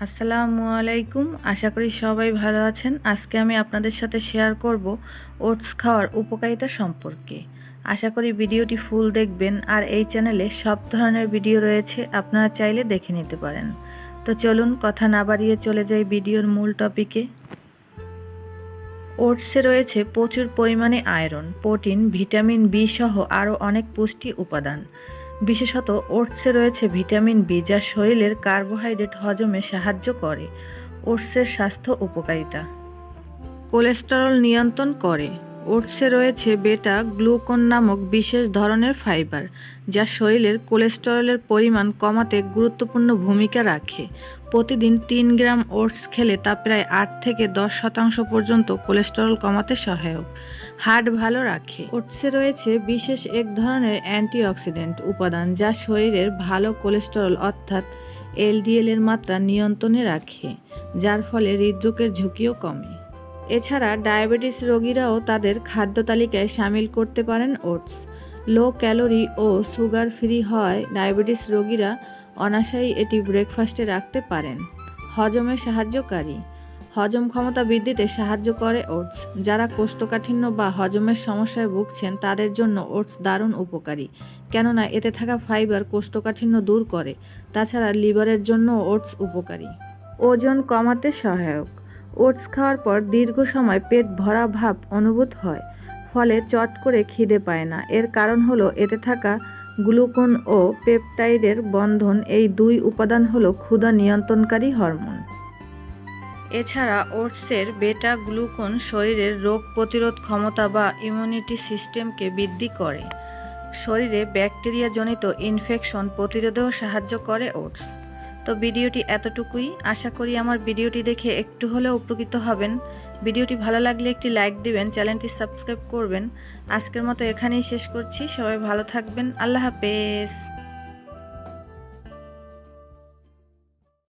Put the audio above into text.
আসসালামু আলাইকুম। আশা করি সবাই ভালো আছেন। আজকে আমি আপনাদের সাথে শেয়ার করব ওটস খাওয়ার উপকারিতা সম্পর্কে। আশা করি ভিডিওটি ফুল দেখবেন। আর এই চ্যানেলে সব ধরনের ভিডিও রয়েছে, আপনারা চাইলে দেখে নিতে পারেন। তো চলুন কথা না বাড়িয়ে চলে যাই ভিডিওর মূল টপিকে। ওটসে রয়েছে প্রচুর পরিমাণে আয়রন, প্রোটিন, ভিটামিন বি সহ আরও অনেক পুষ্টি উপাদান। বিশেষত ওটসে রয়েছে ভিটামিন বি, যা শরীরের কার্বোহাইড্রেট হজমে সাহায্য করে। ওটসের স্বাস্থ্য উপকারিতা: কোলেস্টেরল নিয়ন্ত্রণ করে। ওটসে রয়েছে বেটা গ্লুকন নামক বিশেষ ধরনের ফাইবার, যা শরীরের কোলেস্টেরলের পরিমাণ কমাতে গুরুত্বপূর্ণ ভূমিকা রাখে। প্রতিদিন ৩ গ্রাম ওটস খেলে তা প্রায় ৮ থেকে ১০% পর্যন্ত কোলেস্টেরল কমাতে সহায়ক। হার্ট ভালো রাখে। ওটসে রয়েছে বিশেষ এক ধরনের অ্যান্টিঅক্সিডেন্ট উপাদান, যা শরীরের ভালো কোলেস্টেরল অর্থাৎ এলডিএল এর মাত্রা নিয়ন্ত্রণে রাখে, যার ফলে হৃদরোগের ঝুঁকিও কমে। এছাড়া ডায়াবেটিস রোগীরাও তাদের খাদ্য তালিকায় শামিল করতে পারেন ওটস। লো ক্যালোরি ও সুগার ফ্রি হওয়ায় ডায়াবেটিস রোগীরা অনায়াসেই এটি ব্রেকফাস্টে রাখতে পারেন। হজমে সাহায্যকারী: হজম ক্ষমতা বৃদ্ধিতে সাহায্য করে ওটস। যারা কোষ্ঠকাঠিন্য বা হজমের সমস্যায় ভুগছেন তাদের জন্য ওটস দারুণ উপকারী, কেননা এতে থাকা ফাইবার কোষ্ঠকাঠিন্য দূর করে। তাছাড়া লিভারের জন্য ওটস উপকারী। ওজন কমাতে সহায়ক: ওটস খাওয়ার পর দীর্ঘ সময় পেট ভরা ভাব অনুভূত হয়, ফলে চট করে খিদে পায় না। এর কারণ হলো এতে থাকা গ্লুকোন ও পেপটাইডের বন্ধন। এই দুই উপাদান হলো ক্ষুধা নিয়ন্ত্রণকারী হরমোন। এছাড়া ওটসের বেটা গ্লুকন শরীরের রোগ প্রতিরোধ ক্ষমতা বা ইমিউনিটি সিস্টেমকে বৃদ্ধি করে। শরীরে ব্যাকটেরিয়াজনিত ইনফেকশন প্রতিরোধেও সাহায্য করে ওটস। তো ভিডিওটি এতটুকুই। আশা করি আমার ভিডিওটি দেখে একটু হলেও উপকৃত হবেন। ভিডিওটি ভালো লাগলে একটি লাইক দিবেন, চ্যানেলটি সাবস্ক্রাইব করবেন। আজকের মতো এখানেই শেষ করছি। সবাই ভালো থাকবেন। আল্লাহ হাফেজ।